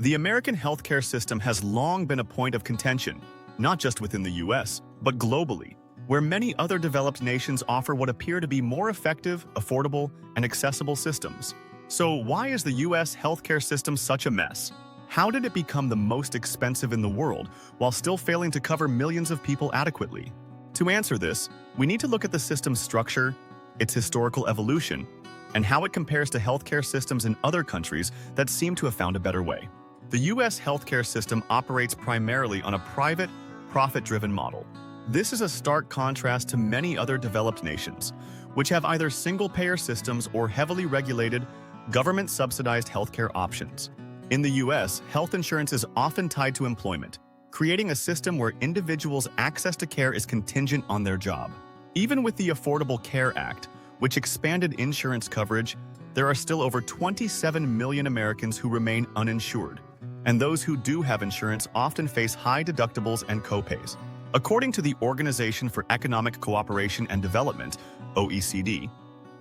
The American healthcare system has long been a point of contention, not just within the US, but globally, where many other developed nations offer what appear to be more effective, affordable, and accessible systems. So why is the US healthcare system such a mess? How did it become the most expensive in the world while still failing to cover millions of people adequately? To answer this, we need to look at the system's structure, its historical evolution, and how it compares to healthcare systems in other countries that seem to have found a better way. The US healthcare system operates primarily on a private, profit-driven model. This is a stark contrast to many other developed nations, which have either single-payer systems or heavily regulated, government-subsidized healthcare options. In the US, health insurance is often tied to employment, creating a system where individuals' access to care is contingent on their job. Even with the Affordable Care Act, which expanded insurance coverage, there are still over 27 million Americans who remain uninsured, and those who do have insurance often face high deductibles and copays. According to the Organization for Economic Cooperation and Development, OECD,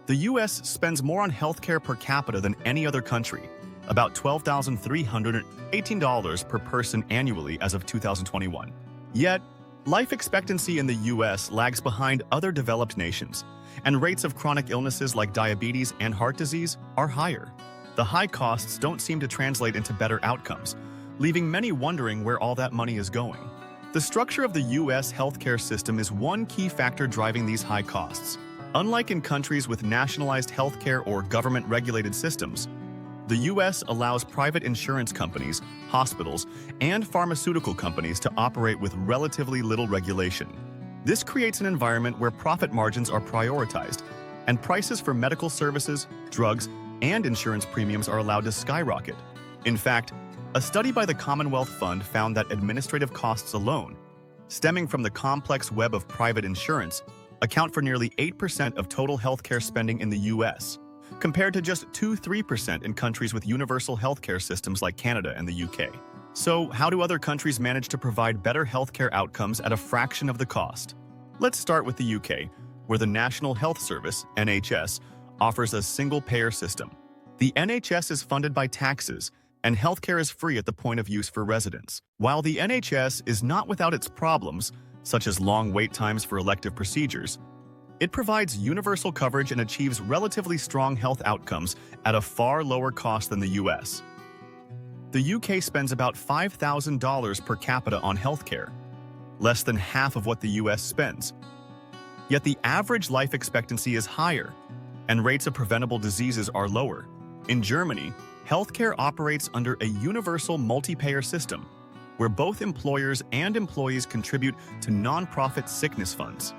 the US spends more on healthcare per capita than any other country, about $12,318 per person annually as of 2021. Yet, life expectancy in the US lags behind other developed nations, and rates of chronic illnesses like diabetes and heart disease are higher. The high costs don't seem to translate into better outcomes, leaving many wondering where all that money is going. The structure of the US healthcare system is one key factor driving these high costs. Unlike in countries with nationalized healthcare or government-regulated systems, the US allows private insurance companies, hospitals, and pharmaceutical companies to operate with relatively little regulation. This creates an environment where profit margins are prioritized, and prices for medical services, drugs, and insurance premiums are allowed to skyrocket. In fact, a study by the Commonwealth Fund found that administrative costs alone, stemming from the complex web of private insurance, account for nearly 8% of total healthcare spending in the US, compared to just 2–3% in countries with universal healthcare systems like Canada and the UK. So, how do other countries manage to provide better healthcare outcomes at a fraction of the cost? Let's start with the UK, where the National Health Service, NHS, offers a single-payer system. The NHS is funded by taxes, and healthcare is free at the point of use for residents. While the NHS is not without its problems, such as long wait times for elective procedures, it provides universal coverage and achieves relatively strong health outcomes at a far lower cost than the US. The UK spends about $5,000 per capita on healthcare, less than half of what the US spends. Yet the average life expectancy is higher, and rates of preventable diseases are lower. In Germany, healthcare operates under a universal multi-payer system, where both employers and employees contribute to non-profit sickness funds.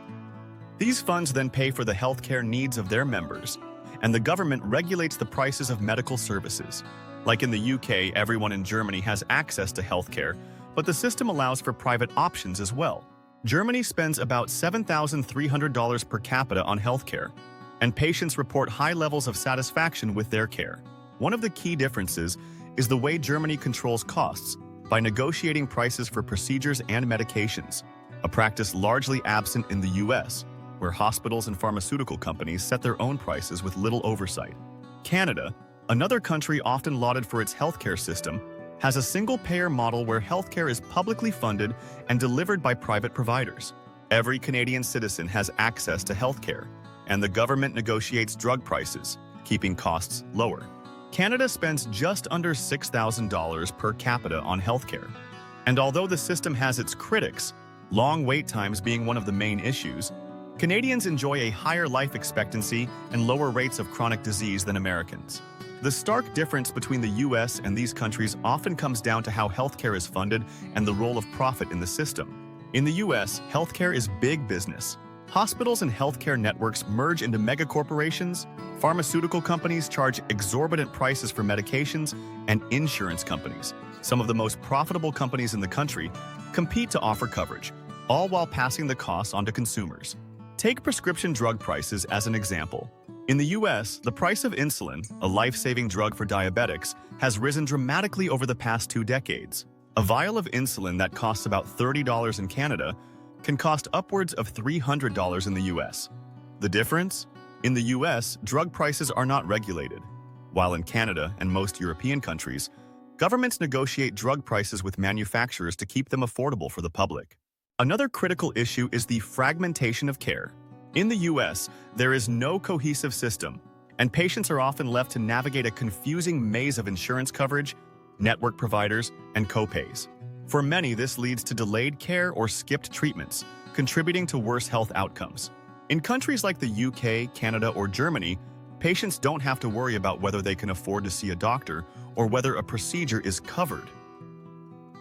These funds then pay for the healthcare needs of their members, and the government regulates the prices of medical services. Like in the UK, everyone in Germany has access to healthcare, but the system allows for private options as well. Germany spends about $7,300 per capita on healthcare, and patients report high levels of satisfaction with their care. One of the key differences is the way Germany controls costs by negotiating prices for procedures and medications, a practice largely absent in the US, where hospitals and pharmaceutical companies set their own prices with little oversight. Canada, another country often lauded for its healthcare system, has a single-payer model where healthcare is publicly funded and delivered by private providers. Every Canadian citizen has access to healthcare, and the government negotiates drug prices, keeping costs lower. Canada spends just under $6,000 per capita on healthcare. And although the system has its critics, long wait times being one of the main issues, Canadians enjoy a higher life expectancy and lower rates of chronic disease than Americans. The stark difference between the US and these countries often comes down to how healthcare is funded and the role of profit in the system. In the US, healthcare is big business. Hospitals and healthcare networks merge into megacorporations, pharmaceutical companies charge exorbitant prices for medications, and insurance companies, some of the most profitable companies in the country, compete to offer coverage, all while passing the costs on to consumers. Take prescription drug prices as an example. In the US, the price of insulin, a life-saving drug for diabetics, has risen dramatically over the past 2 decades. A vial of insulin that costs about $30 in Canada can cost upwards of $300 in the US. The difference? In the US, drug prices are not regulated, while in Canada and most European countries, Governments negotiate drug prices with manufacturers to keep them affordable for the public. Another critical issue is the fragmentation of care. In the US, there is no cohesive system, and patients are often left to navigate a confusing maze of insurance coverage, network providers, and copays. For many, this leads to delayed care or skipped treatments, contributing to worse health outcomes. In countries like the UK, Canada, or Germany, patients don't have to worry about whether they can afford to see a doctor or whether a procedure is covered.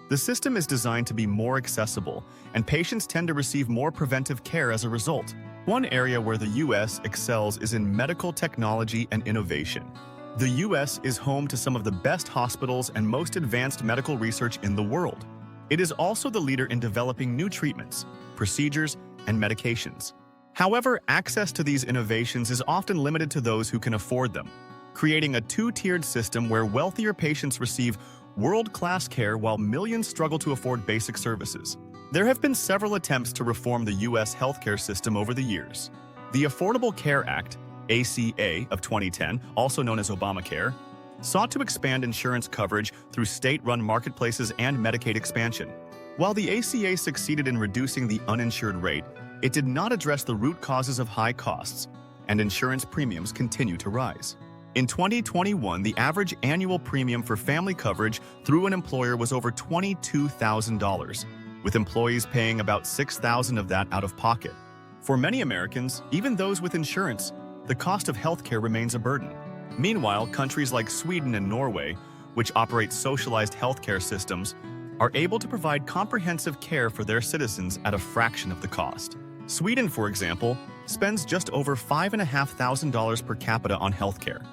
The system is designed to be more accessible, and patients tend to receive more preventive care as a result. One area where the US excels is in medical technology and innovation. The US is home to some of the best hospitals and most advanced medical research in the world. It is also the leader in developing new treatments, procedures, and medications. However, access to these innovations is often limited to those who can afford them, creating a two-tiered system where wealthier patients receive world-class care while millions struggle to afford basic services. There have been several attempts to reform the U.S. healthcare system over the years. The Affordable Care Act, ACA, of 2010, also known as Obamacare, sought to expand insurance coverage through state-run marketplaces and Medicaid expansion. While the ACA succeeded in reducing the uninsured rate, it did not address the root causes of high costs, and insurance premiums continue to rise. In 2021, the average annual premium for family coverage through an employer was over $22,000, with employees paying about $6,000 of that out of pocket. For many Americans, even those with insurance, the cost of healthcare remains a burden. Meanwhile, countries like Sweden and Norway, which operate socialized healthcare systems, are able to provide comprehensive care for their citizens at a fraction of the cost. Sweden, for example, spends just over $5,500 per capita on healthcare,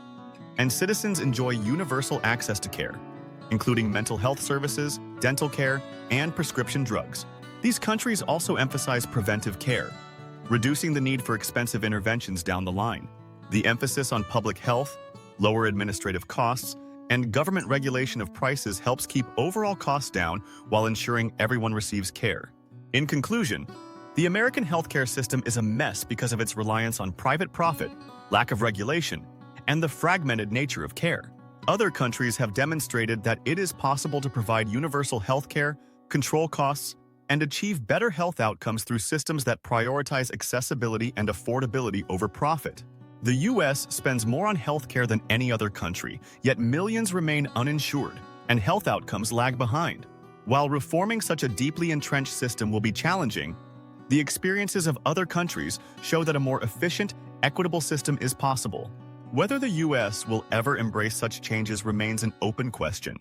and citizens enjoy universal access to care, including mental health services, dental care, and prescription drugs. These countries also emphasize preventive care, reducing the need for expensive interventions down the line. The emphasis on public health, lower administrative costs, and government regulation of prices helps keep overall costs down while ensuring everyone receives care. In conclusion, the American healthcare system is a mess because of its reliance on private profit, lack of regulation, and the fragmented nature of care. Other countries have demonstrated that it is possible to provide universal healthcare, control costs, and achieve better health outcomes through systems that prioritize accessibility and affordability over profit. The US spends more on healthcare than any other country, yet millions remain uninsured, and health outcomes lag behind. While reforming such a deeply entrenched system will be challenging, the experiences of other countries show that a more efficient, equitable system is possible. Whether the US will ever embrace such changes remains an open question.